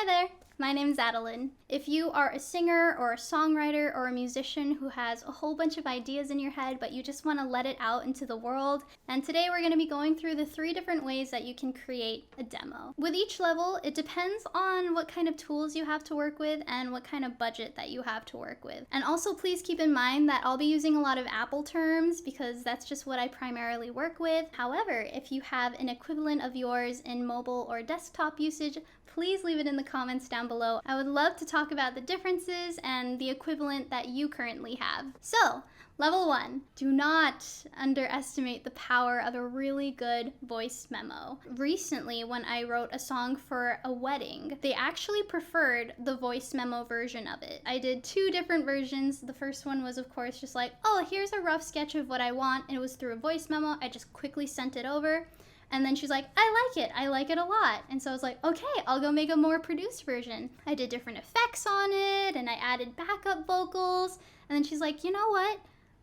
Hi there, my name's Adeline. If you are a singer or a songwriter or a musician who has a whole bunch of ideas in your head but you just want to let it out into the world, and today we're going to be going through the 3 different ways that you can create a demo. With each level, it depends on what kind of tools you have to work with and what kind of budget that you have to work with. And also please keep in mind that I'll be using a lot of Apple terms because that's just what I primarily work with. However, if you have an equivalent of yours in mobile or desktop usage, please leave it in the comments down below. I would love to talk about the differences and the equivalent that you currently have. So, level 1, do not underestimate the power of a really good voice memo. Recently, when I wrote a song for a wedding, they actually preferred the voice memo version of it. I did 2 different versions. The first one was, of course, just like, oh, here's a rough sketch of what I want, and it was through a voice memo. I just quickly sent it over. And then she's like, I like it a lot. And so I was like, okay, I'll go make a more produced version. I did different effects on it, and I added backup vocals. And then she's like, you know what?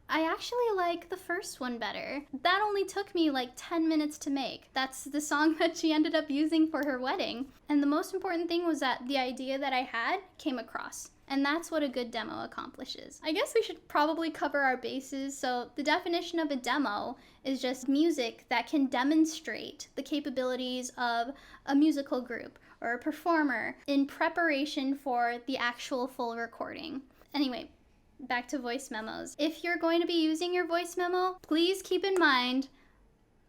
I actually like the first one better. That only took me like 10 minutes to make. That's the song that she ended up using for her wedding. And the most important thing was that the idea that I had came across. And that's what a good demo accomplishes. I guess we should probably cover our bases. So the definition of a demo is just music that can demonstrate the capabilities of a musical group or a performer in preparation for the actual full recording. Anyway, back to voice memos. If you're going to be using your voice memo, please keep in mind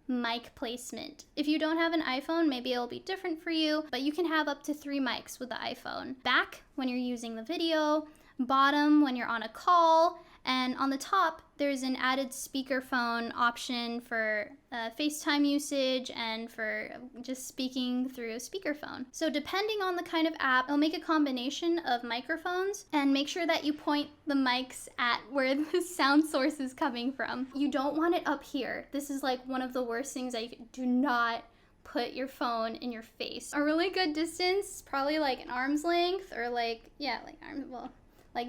mic placement. If you don't have an iPhone, maybe it'll be different for you, but you can have up to 3 mics with the iPhone. Back when you're using the video, bottom when you're on a call, and on the top, there's an added speakerphone option for FaceTime usage and for just speaking through a speakerphone. So depending on the kind of app, it'll make a combination of microphones, and make sure that you point the mics at where the sound source is coming from. You don't want it up here. This is like one of the worst things that you do not put your phone in your face. A really good distance, probably like an arm's length or like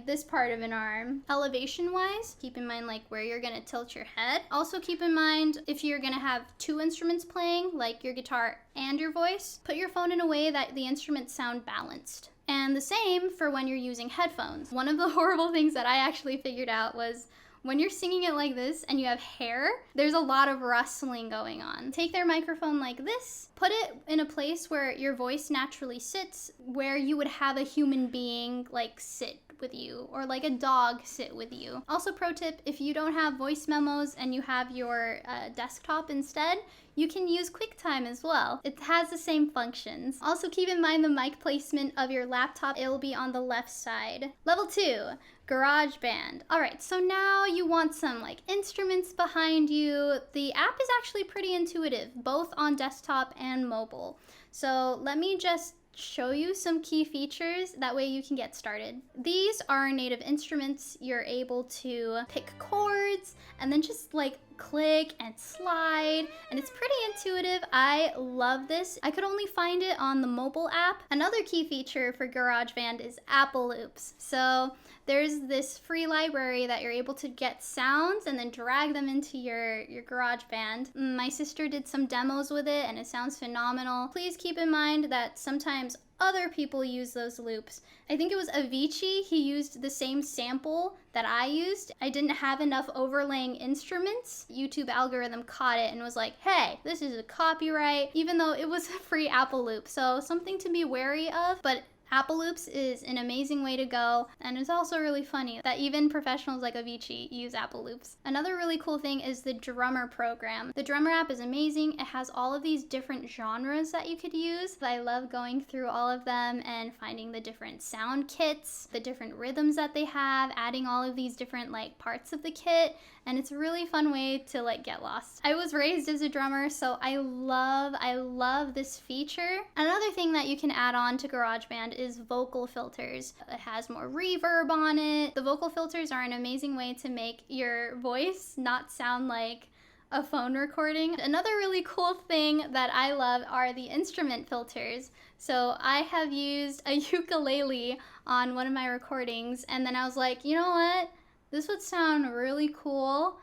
this part of an arm. Elevation wise, keep in mind like where you're gonna tilt your head. Also keep in mind if you're gonna have 2 instruments playing, like your guitar and your voice, put your phone in a way that the instruments sound balanced. And the same for when you're using headphones. One of the horrible things that I actually figured out was when you're singing it like this and you have hair, there's a lot of rustling going on. Take their microphone like this, put it in a place where your voice naturally sits, where you would have a human being like sit with you, or like a dog sit with you. Also pro tip, if you don't have voice memos and you have your desktop instead, you can use QuickTime as well. It has the same functions. Also keep in mind the mic placement of your laptop. It'll be on the left side. Level 2, Garageband. Alright, so now you want some like instruments behind you. The app is actually pretty intuitive, both on desktop and mobile. So let me just show you some key features, that way you can get started. These are native instruments. You're able to pick chords and then just like click and slide, and it's pretty intuitive. I love this. I could only find it on the mobile app. Another key feature for GarageBand is Apple loops. So there's this free library that you're able to get sounds and then drag them into your GarageBand. My sister did some demos with it and it sounds phenomenal. Please keep in mind that sometimes other people use those loops. I think it was Avicii, he used the same sample that I used. I didn't have enough overlaying instruments. YouTube algorithm caught it and was like, hey, this is a copyright, even though it was a free Apple loop. So something to be wary of, but Apple Loops is an amazing way to go, and it's also really funny that even professionals like Avicii use Apple Loops. Another really cool thing is the Drummer program. The Drummer app is amazing. It has all of these different genres that you could use. I love going through all of them and finding the different sound kits, the different rhythms that they have, adding all of these different like parts of the kit, and it's a really fun way to like get lost. I was raised as a drummer, so I love this feature. Another thing that you can add on to GarageBand is vocal filters. It has more reverb on it. The vocal filters are an amazing way to make your voice not sound like a phone recording. Another really cool thing that I love are the instrument filters. So I have used a ukulele on one of my recordings, and then I was like, you know what? This would sound really cool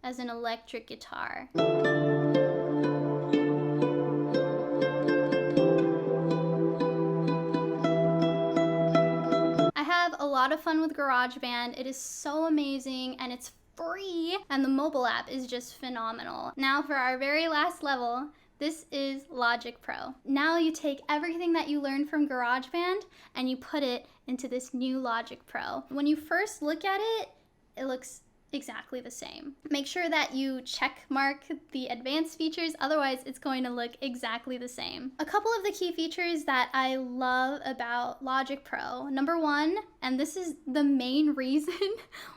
as an electric guitar. lot of fun with GarageBand. It is so amazing and it's free, and the mobile app is just phenomenal. Now for our very last level, this is Logic Pro. Now you take everything that you learned from GarageBand and you put it into this new Logic Pro. When you first look at it, it looks exactly the same. Make sure that you check mark the advanced features, otherwise it's going to look exactly the same. A couple of the key features that I love about Logic Pro. Number one, and this is the main reason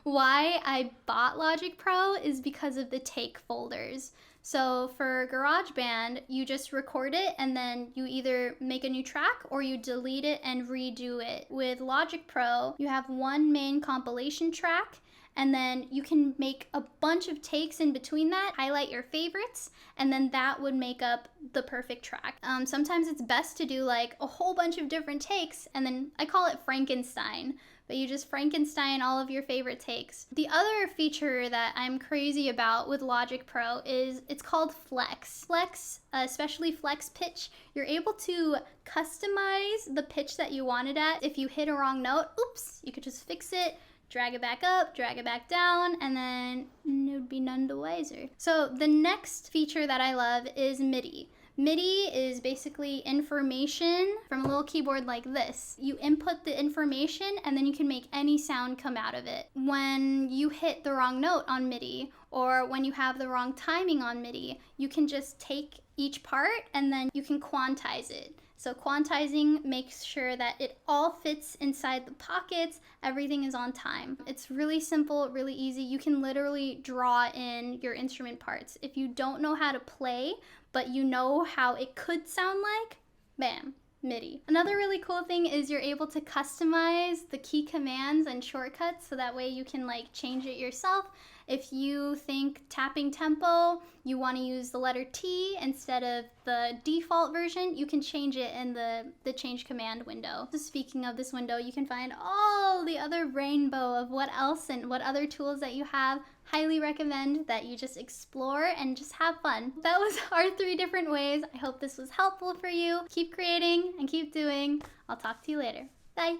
why I bought Logic Pro, is because of the take folders. So for GarageBand, you just record it and then you either make a new track or you delete it and redo it. With Logic Pro, you have one main compilation track, and then you can make a bunch of takes in between that, highlight your favorites, and then that would make up the perfect track. Sometimes it's best to do like a whole bunch of different takes, and then I call it Frankenstein, but you just Frankenstein all of your favorite takes. The other feature that I'm crazy about with Logic Pro is it's called Flex. Flex, especially Flex Pitch, you're able to customize the pitch that you want it at. If you hit a wrong note, oops, you could just fix it, drag it back up, drag it back down, and then it would be none the wiser. So the next feature that I love is MIDI. MIDI is basically information from a little keyboard like this. You input the information and then you can make any sound come out of it. When you hit the wrong note on MIDI, or when you have the wrong timing on MIDI, you can just take each part and then you can quantize it. So quantizing makes sure that it all fits inside the pockets, everything is on time. It's really simple, really easy. You can literally draw in your instrument parts. If you don't know how to play, but you know how it could sound like, bam, MIDI. Another really cool thing is you're able to customize the key commands and shortcuts, so that way you can like change it yourself. If you think tapping tempo, you want to use the letter T instead of the default version, you can change it in the change command window. So speaking of this window, you can find all the other rainbow of what else and what other tools that you have. Highly recommend that you just explore and just have fun. That was our 3 different ways. I hope this was helpful for you. Keep creating and keep doing. I'll talk to you later. Bye.